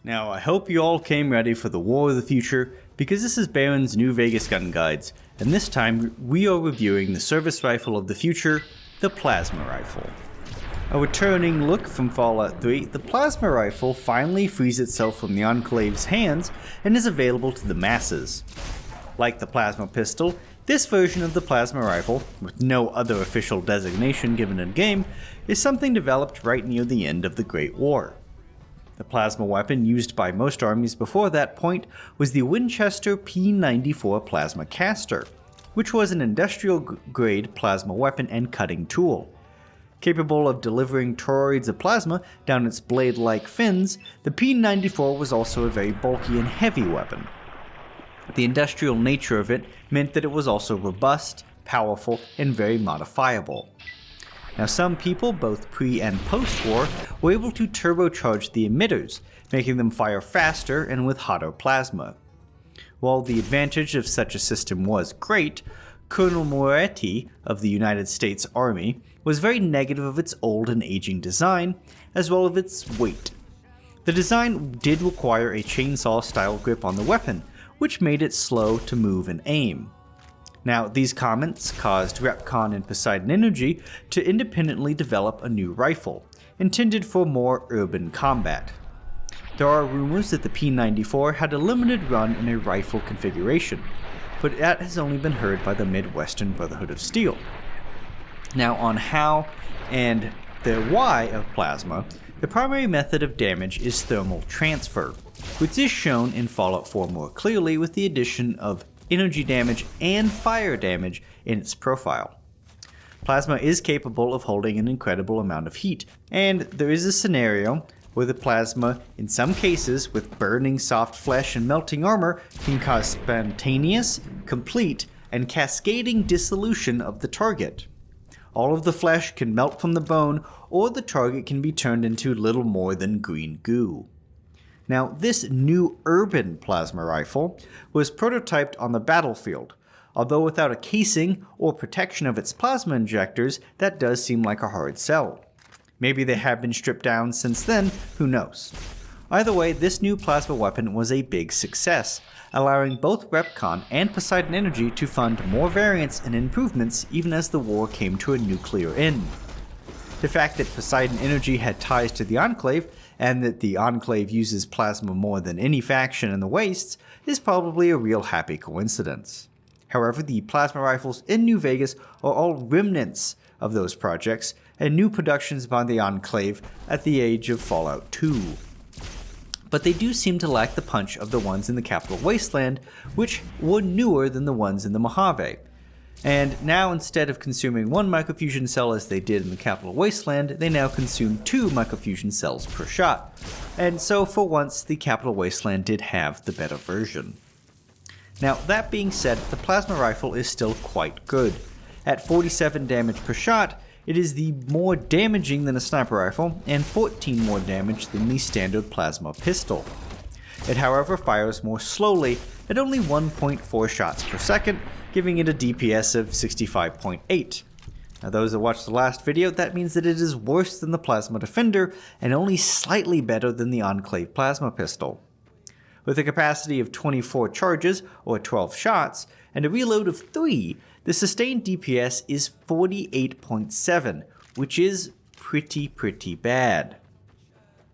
Now, I hope you all came ready for the War of the Future, because this is Baron's New Vegas Gun Guides, and this time we are reviewing the service rifle of the future, the Plasma Rifle. A returning look from Fallout 3, the Plasma Rifle finally frees itself from the Enclave's hands and is available to the masses. Like the Plasma Pistol, this version of the Plasma Rifle, with no other official designation given in game, is something developed right near the end of the Great War. The plasma weapon used by most armies before that point was the Winchester P94 plasma caster, which was an industrial-grade plasma weapon and cutting tool. Capable of delivering toroids of plasma down its blade-like fins, the P94 was also a very bulky and heavy weapon. The industrial nature of it meant that it was also robust, powerful, and very modifiable. Now, some people, both pre- and post-war, were able to turbocharge the emitters, making them fire faster and with hotter plasma. While the advantage of such a system was great, Colonel Moretti of the United States Army was very negative of its old and aging design, as well as its weight. The design did require a chainsaw-style grip on the weapon, which made it slow to move and aim. Now, these comments caused Repcon and Poseidon Energy to independently develop a new rifle, intended for more urban combat. There are rumors that the P94 had a limited run in a rifle configuration, but that has only been heard by the Midwestern Brotherhood of Steel. Now, on how and the why of plasma, the primary method of damage is thermal transfer, which is shown in Fallout 4 more clearly with the addition of energy damage and fire damage in its profile. Plasma is capable of holding an incredible amount of heat, and there is a scenario where the plasma, in some cases with burning soft flesh and melting armor, can cause spontaneous, complete, and cascading dissolution of the target. All of the flesh can melt from the bone, or the target can be turned into little more than green goo. Now, this new urban plasma rifle was prototyped on the battlefield. Although without a casing or protection of its plasma injectors, that does seem like a hard sell. Maybe they have been stripped down since then, who knows. Either way, this new plasma weapon was a big success, allowing both Repcon and Poseidon Energy to fund more variants and improvements even as the war came to a nuclear end. The fact that Poseidon Energy had ties to the Enclave, and that the Enclave uses plasma more than any faction in the Wastes, is probably a real happy coincidence. However, the plasma rifles in New Vegas are all remnants of those projects, and new productions by the Enclave at the age of Fallout 2. But they do seem to lack the punch of the ones in the capital Wasteland, which were newer than the ones in the Mojave. And now, instead of consuming one microfusion cell as they did in the capital Wasteland, they now consume 2 microfusion cells per shot. And so for once, the capital Wasteland did have the better version. Now, that being said, the plasma rifle is still quite good. At 47 damage per shot, it is the more damaging than a sniper rifle, and 14 more damage than the standard plasma pistol. It, however, fires more slowly at only 1.4 shots per second, giving it a DPS of 65.8. Now, those that watched the last video, that means that it is worse than the Plasma Defender and only slightly better than the Enclave Plasma Pistol. With a capacity of 24 charges, or 12 shots, and a reload of 3, the sustained DPS is 48.7, which is pretty bad.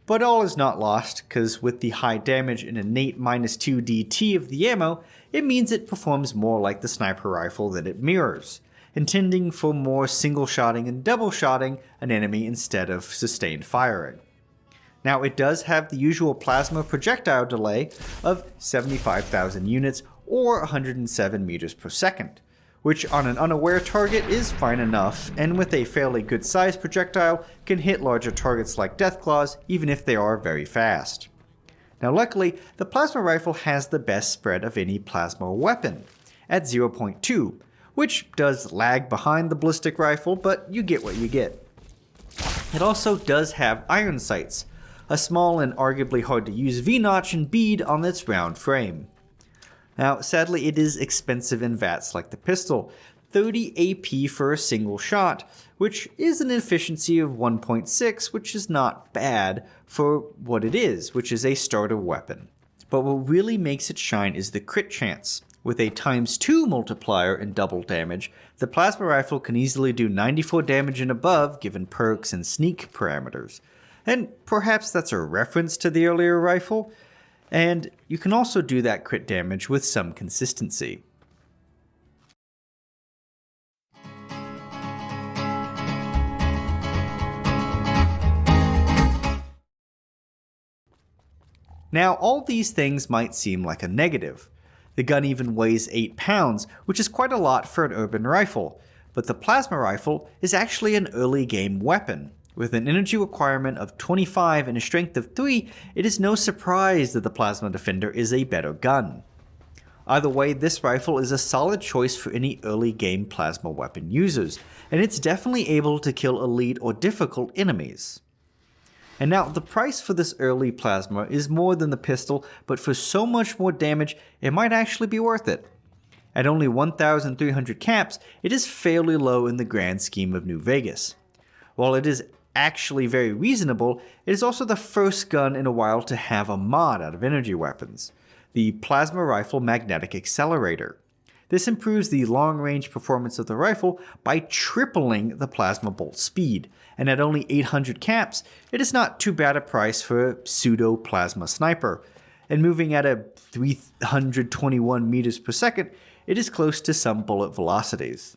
But all is not lost, because with the high damage and innate -2 DT of the ammo, it means it performs more like the sniper rifle that it mirrors, intending for more single-shotting and double-shotting an enemy instead of sustained firing. Now, it does have the usual plasma projectile delay of 75,000 units or 107 meters per second, which on an unaware target is fine enough, and with a fairly good sized projectile can hit larger targets like Deathclaws even if they are very fast. Now, luckily, the plasma rifle has the best spread of any plasma weapon, at 0.2, which does lag behind the ballistic rifle, but you get what you get. It also does have iron sights, a small and arguably hard to use V-notch and bead on its round frame. Now, sadly, it is expensive in VATs like the pistol, 30 AP for a single shot, which is an efficiency of 1.6, which is not bad for what it is, which is a starter weapon. But what really makes it shine is the crit chance. With a ×2 multiplier and double damage, the plasma rifle can easily do 94 damage and above given perks and sneak parameters. And perhaps that's a reference to the earlier rifle, and you can also do that crit damage with some consistency. Now, all these things might seem like a negative. The gun even weighs 8 pounds, which is quite a lot for an urban rifle, but the plasma rifle is actually an early game weapon. With an energy requirement of 25 and a strength of 3, it is no surprise that the Plasma Defender is a better gun. Either way, this rifle is a solid choice for any early game plasma weapon users, and it's definitely able to kill elite or difficult enemies. And now, the price for this early plasma is more than the pistol, but for so much more damage, it might actually be worth it. At only 1,300 caps, it is fairly low in the grand scheme of New Vegas. While it is actually very reasonable, it is also the first gun in a while to have a mod out of energy weapons, the Plasma Rifle Magnetic Accelerator. This improves the long-range performance of the rifle by tripling the plasma bolt speed, and at only 800 caps, it is not too bad a price for a pseudo-plasma sniper. And moving at a 321 meters per second, it is close to some bullet velocities.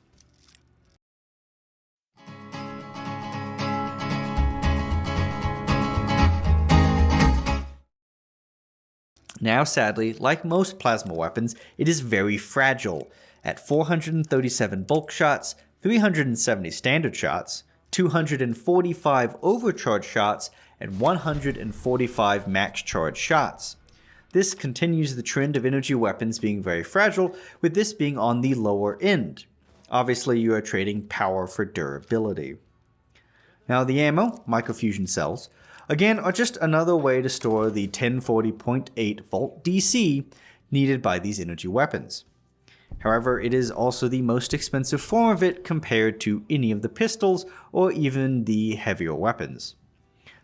Now, sadly, like most plasma weapons, it is very fragile. At 437 bulk shots, 370 standard shots, 245 overcharge shots, and 145 max charge shots. This continues the trend of energy weapons being very fragile, with this being on the lower end. Obviously, you are trading power for durability. Now, the ammo, microfusion cells, again, are just another way to store the 1040.8 volt DC needed by these energy weapons. However, it is also the most expensive form of it compared to any of the pistols or even the heavier weapons.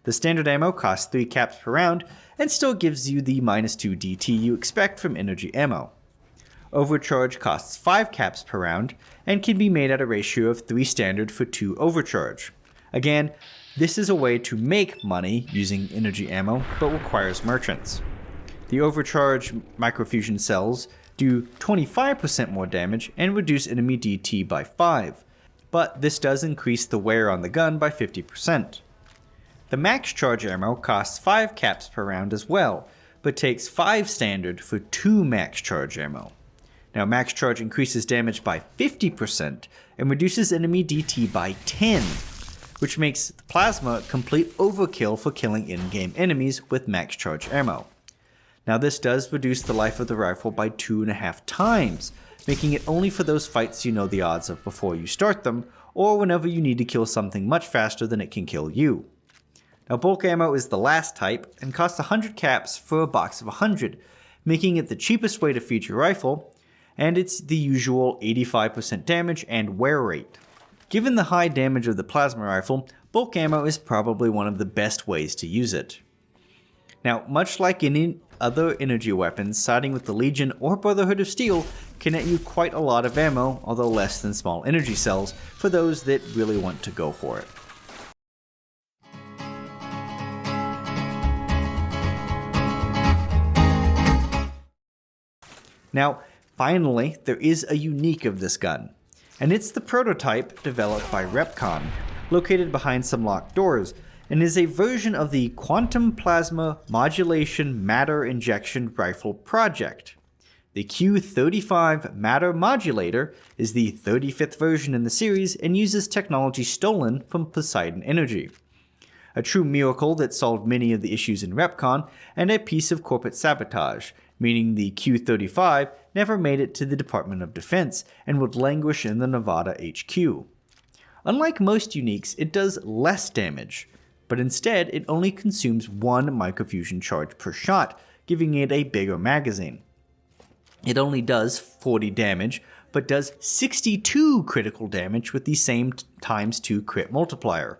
The standard ammo costs 3 caps per round and still gives you the -2 DT you expect from energy ammo. Overcharge costs 5 caps per round and can be made at a ratio of 3 standard for 2 overcharge. Again, this is a way to make money using energy ammo, but requires merchants. The overcharge microfusion cells do 25% more damage and reduce enemy DT by 5, but this does increase the wear on the gun by 50%. The max charge ammo costs 5 caps per round as well, but takes 5 standard for 2 max charge ammo. Now, max charge increases damage by 50% and reduces enemy DT by 10, which makes plasma complete overkill for killing in-game enemies with max charge ammo. Now, this does reduce the life of the rifle by 2.5 times, making it only for those fights you know the odds of before you start them, or whenever you need to kill something much faster than it can kill you. Now, bulk ammo is the last type and costs 100 caps for a box of 100, making it the cheapest way to feed your rifle, and it's the usual 85% damage and wear rate. Given the high damage of the plasma rifle, bulk ammo is probably one of the best ways to use it. Now, much like any other energy weapons, siding with the Legion or Brotherhood of Steel can net you quite a lot of ammo, although less than small energy cells, for those that really want to go for it. Now, finally, there is a unique of this gun, and it's the prototype developed by Repcon, located behind some locked doors, and is a version of the Quantum Plasma Modulation Matter Injection Rifle project. The Q35 Matter Modulator is the 35th version in the series and uses technology stolen from Poseidon Energy. A true miracle that solved many of the issues in Repcon, and a piece of corporate sabotage, meaning the Q35 never made it to the Department of Defense and would languish in the Nevada HQ. Unlike most uniques, it does less damage, but instead it only consumes 1 microfusion charge per shot, giving it a bigger magazine. It only does 40 damage, but does 62 critical damage with the same ×2 crit multiplier.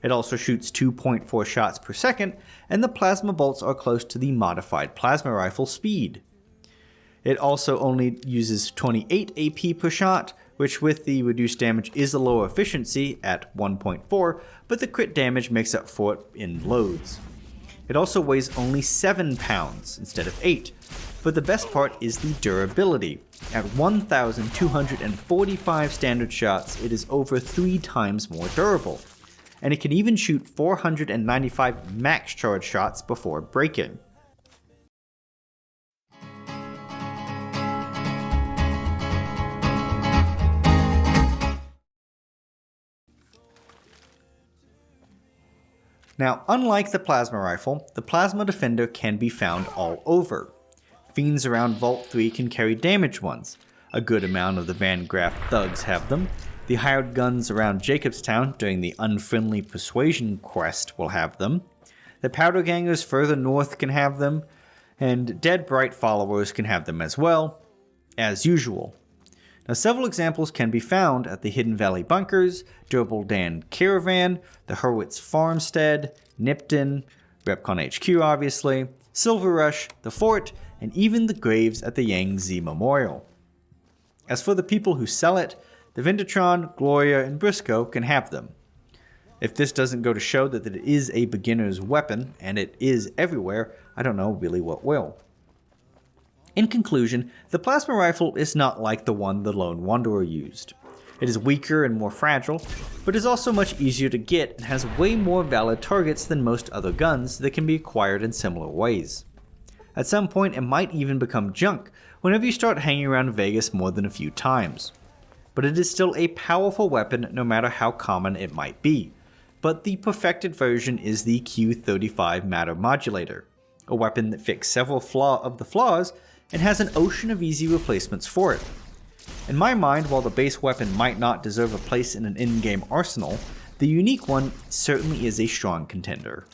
It also shoots 2.4 shots per second, and the plasma bolts are close to the modified plasma rifle speed. It also only uses 28 AP per shot, which with the reduced damage is a lower efficiency at 1.4, but the crit damage makes up for it in loads. It also weighs only 7 pounds instead of 8, but the best part is the durability. At 1,245 standard shots, it is over 3 times more durable, and it can even shoot 495 max charge shots before breaking. Now, unlike the plasma rifle, the plasma defender can be found all over. Fiends around Vault 3 can carry damaged ones. A good amount of the Van Graff thugs have them. The hired guns around Jacobstown during the Unfriendly Persuasion quest will have them. The powder gangers further north can have them, and Dead Bright followers can have them as well, as usual. Now, several examples can be found at the Hidden Valley Bunkers, Durable Dan Caravan, the Hurwitz Farmstead, Nipton, Repcon HQ obviously, Silver Rush, the Fort, and even the graves at the Yang Z Memorial. As for the people who sell it, the Vindertron, Gloria, and Briscoe can have them. If this doesn't go to show that it is a beginner's weapon, and it is everywhere, I don't know really what will. In conclusion, the plasma rifle is not like the one the Lone Wanderer used. It is weaker and more fragile, but is also much easier to get and has way more valid targets than most other guns that can be acquired in similar ways. At some point it might even become junk whenever you start hanging around Vegas more than a few times. But it is still a powerful weapon no matter how common it might be. But the perfected version is the Q35 Matter Modulator, a weapon that fixes several of the flaws and has an ocean of easy replacements for it. In my mind, while the base weapon might not deserve a place in an in-game arsenal, the unique one certainly is a strong contender.